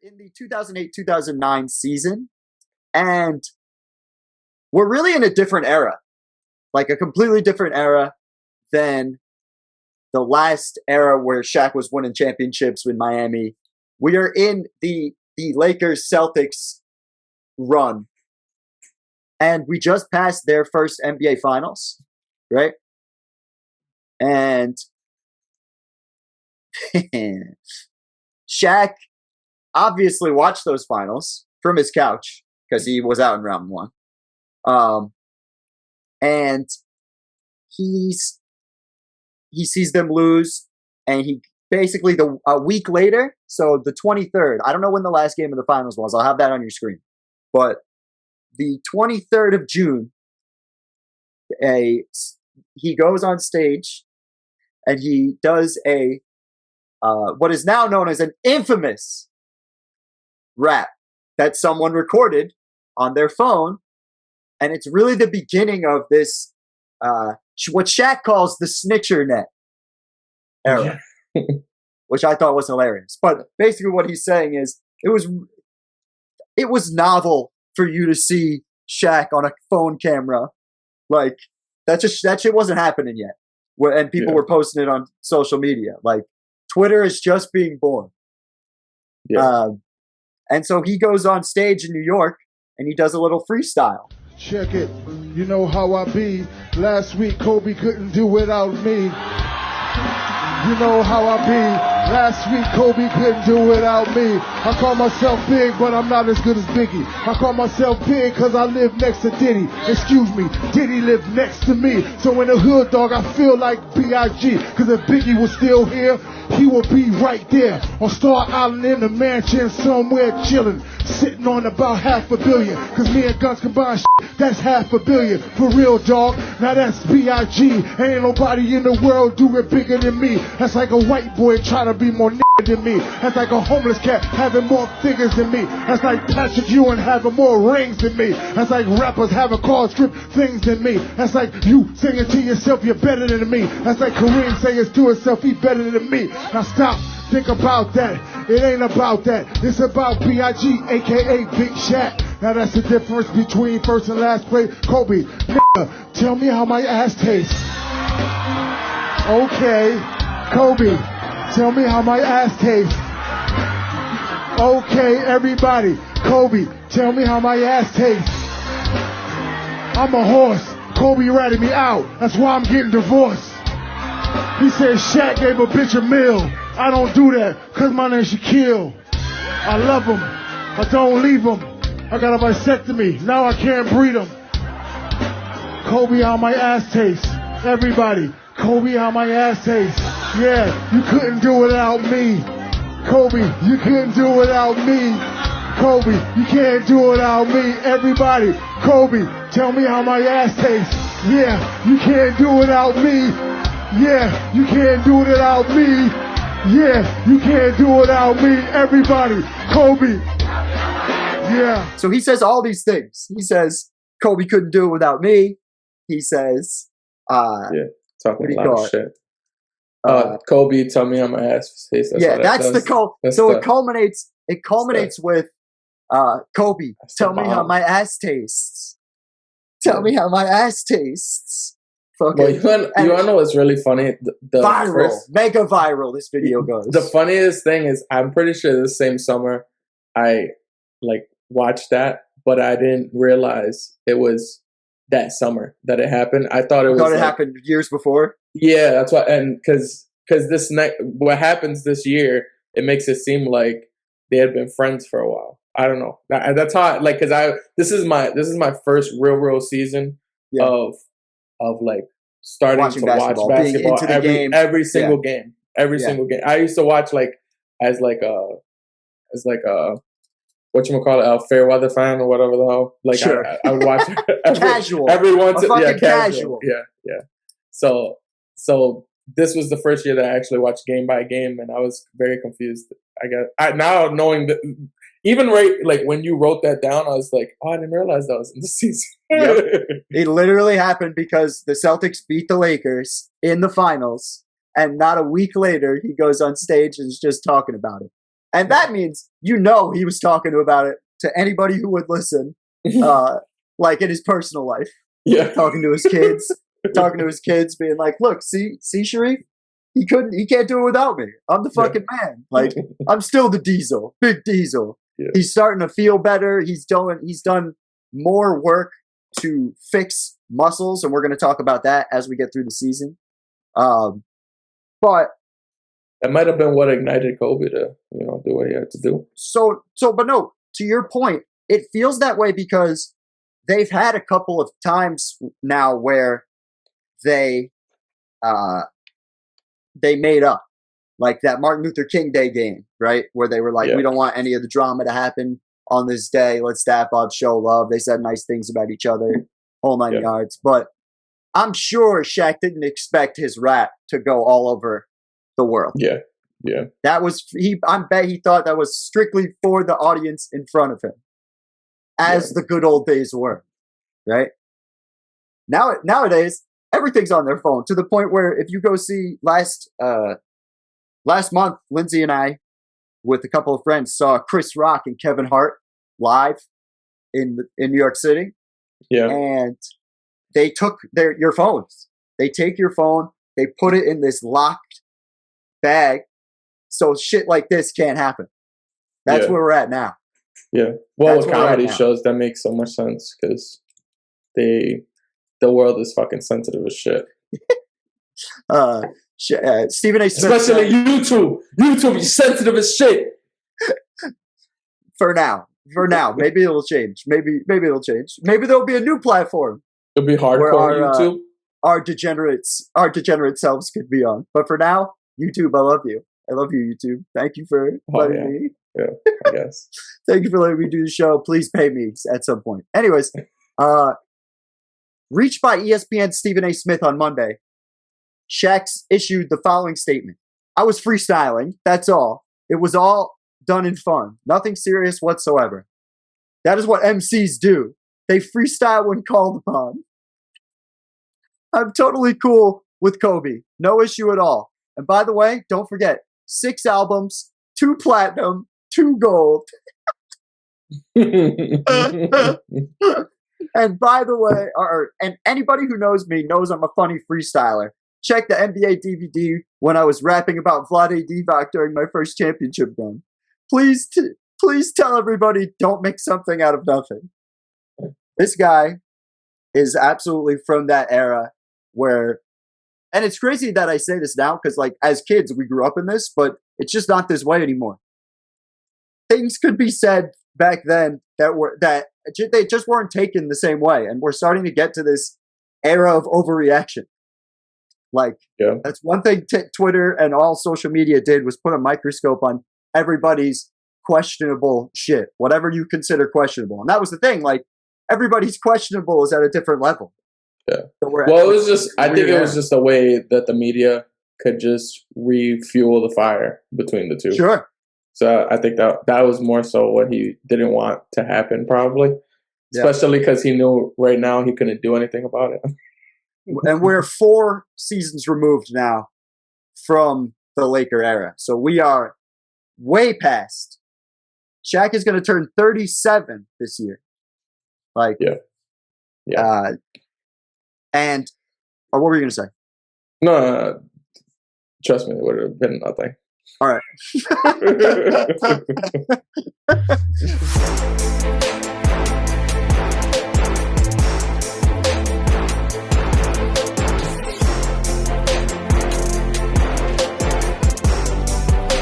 in the 2008-2009 season, and we're really in a different era, like a completely different era than the last era where Shaq was winning championships with Miami. We are in the Lakers-Celtics run, and we just passed their first NBA Finals, right? And Shaq obviously watched those finals from his couch because he was out in round one. And he sees them lose, and he basically a week later, so the 23rd, I don't know when the last game of the finals was. I'll have that on your screen. But the 23rd of June, he goes on stage and he does a what is now known as an infamous rap that someone recorded on their phone, and it's really the beginning of this what Shaq calls the snitcher net era, which I thought was hilarious. But basically what he's saying is it was novel for you to see Shaq on a phone camera. Like, that shit wasn't happening yet. And people were posting it on social media. Like, Twitter is just being born. Yeah. And so he goes on stage in New York and he does a little freestyle. Check it. You know how I be. Last week, Kobe couldn't do without me. You know how I be. Last week, Kobe couldn't do without me. I call myself big, but I'm not as good as Biggie. I call myself big because I live next to Diddy. Excuse me, Diddy lived next to me. So in the hood, dog, I feel like B.I.G. Because if Biggie was still here, he would be right there on Star Island in the mansion somewhere chilling, sitting on about $500 million. Cause me and Guns combined that's $500 million. For real, dog. Now that's B.I.G. Ain't nobody in the world do it bigger than me. That's like a white boy trying to be more than me. That's like a homeless cat having more figures than me. That's like Patrick Ewing having more rings than me. That's like rappers having car strip things than me. That's like you singing to yourself, you're better than me. That's like Kareem saying to himself, he's better than me. Now stop, think about that. It ain't about that. It's about B.I.G. aka Big Shaq. Now that's the difference between first and last place. Kobe, nigga, tell me how my ass tastes. Okay, Kobe, tell me how my ass tastes. Okay, everybody, Kobe, tell me how my ass tastes. I'm a horse. Kobe ratted me out. That's why I'm getting divorced. He said Shaq gave a bitch a meal. I don't do that because my name's Shaquille. I love him. I don't leave him. I got a vasectomy. Now I can't breed him. Kobe, how my ass tastes. Everybody, Kobe, how my ass tastes. Yeah, you couldn't do it without me. Kobe, you couldn't do it without me. Kobe, you can't do it without me. Everybody, Kobe, tell me how my ass tastes. Yeah, you can't do it without me. Yeah, you can't do it without me. Yeah, you can't do it without me. Everybody, Kobe. Yeah. So he says all these things. He says, Kobe couldn't do it without me. He says, talking a lot of shit. Kobe, tell me how my ass tastes. That's it culminates with Kobe, tell me how my ass tastes. Tell me how my ass tastes. Well, you want to know what's really funny? Mega viral, this video goes. The funniest thing is, I'm pretty sure this same summer, I watched that, but I didn't realize it was that summer that it happened. I thought it happened years before. Yeah, that's why, and because what happens this year, it makes it seem like they had been friends for a while. I don't know. That's how this is my first real season of starting watching to watch basketball every single game. Single game. I used to watch as a whatchamacallit, a fair weather fan or whatever the hell. Sure. I would watch casual. every once casual. Yeah. So this was the first year that I actually watched game by game, and I was very confused. Now knowing that, even when you wrote that down, I was like, oh, I didn't realize that was in the season. Yep. It literally happened because the Celtics beat the Lakers in the finals, and not a week later, he goes on stage and is just talking about it. And that means he was talking about it to anybody who would listen, like in his personal life. Yeah. Talking to his kids, being like, look, see, Sharif? He can't do it without me. I'm the fucking man. Like, I'm still the Diesel, Big Diesel. Yeah. He's starting to feel better. He's done more work to fix muscles, and we're going to talk about that as we get through the season. But that might have been what ignited Kobe to, do what he had to do. But no, to your point, it feels that way because they've had a couple of times now where they made up, like that Martin Luther King Day game, right? Where they were like, we don't want any of the drama to happen on this day. Let's dap up, show love. They said nice things about each other, whole 9 yards. But I'm sure Shaq didn't expect his rap to go all over the world. Yeah. That was I bet he thought that was strictly for the audience in front of him, as the good old days were, right? Nowadays, everything's on their phone, to the point where if you go see last month, Lindsay and I, with a couple of friends, saw Chris Rock and Kevin Hart live in New York City. Yeah. And they took your phones. They take your phone, they put it in this locked bag, so shit like this can't happen. That's where we're at now. Yeah. Well, with comedy shows, that makes so much sense because the world is fucking sensitive as shit. Stephen A. Smith, especially YouTube. YouTube is sensitive as shit. For now, maybe it'll change. Maybe it'll change. Maybe there'll be a new platform. It'll be hardcore YouTube. Our degenerate selves could be on. But for now, YouTube, I love you. I love you, YouTube. Thank you for letting me. Yeah, I guess. Thank you for letting me do the show. Please pay me at some point. Anyways, reached by ESPN's Stephen A. Smith on Monday, Shaq issued the following statement. I was freestyling, that's all. It was all done in fun. Nothing serious whatsoever. That is what MCs do. They freestyle when called upon. I'm totally cool with Kobe. No issue at all. And by the way, don't forget, 6 albums, 2 platinum, 2 gold. And by the way, and anybody who knows me knows I'm a funny freestyler. Check the NBA DVD when I was rapping about Vlade Divac during my first championship run. Please tell everybody, don't make something out of nothing. This guy is absolutely from that era where, and it's crazy that I say this now because, like, as kids we grew up in this, but it's just not this way anymore. Things could be said back then that they just weren't taken the same way, and we're starting to get to this era of overreaction. Like, that's one thing Twitter and all social media did, was put a microscope on everybody's questionable shit, whatever you consider questionable. And that was the thing, like, everybody's questionable is at a different level. Yeah. So it was just, I think it was just a way that the media could just refuel the fire between the two. Sure. So I think that was more so what he didn't want to happen, probably. Especially because he knew right now he couldn't do anything about it. And we're 4 seasons removed now from the Laker era. So we are way past. Shaq is going to turn 37 this year. Like, and what were you going to say? No, trust me, it would have been nothing. All right.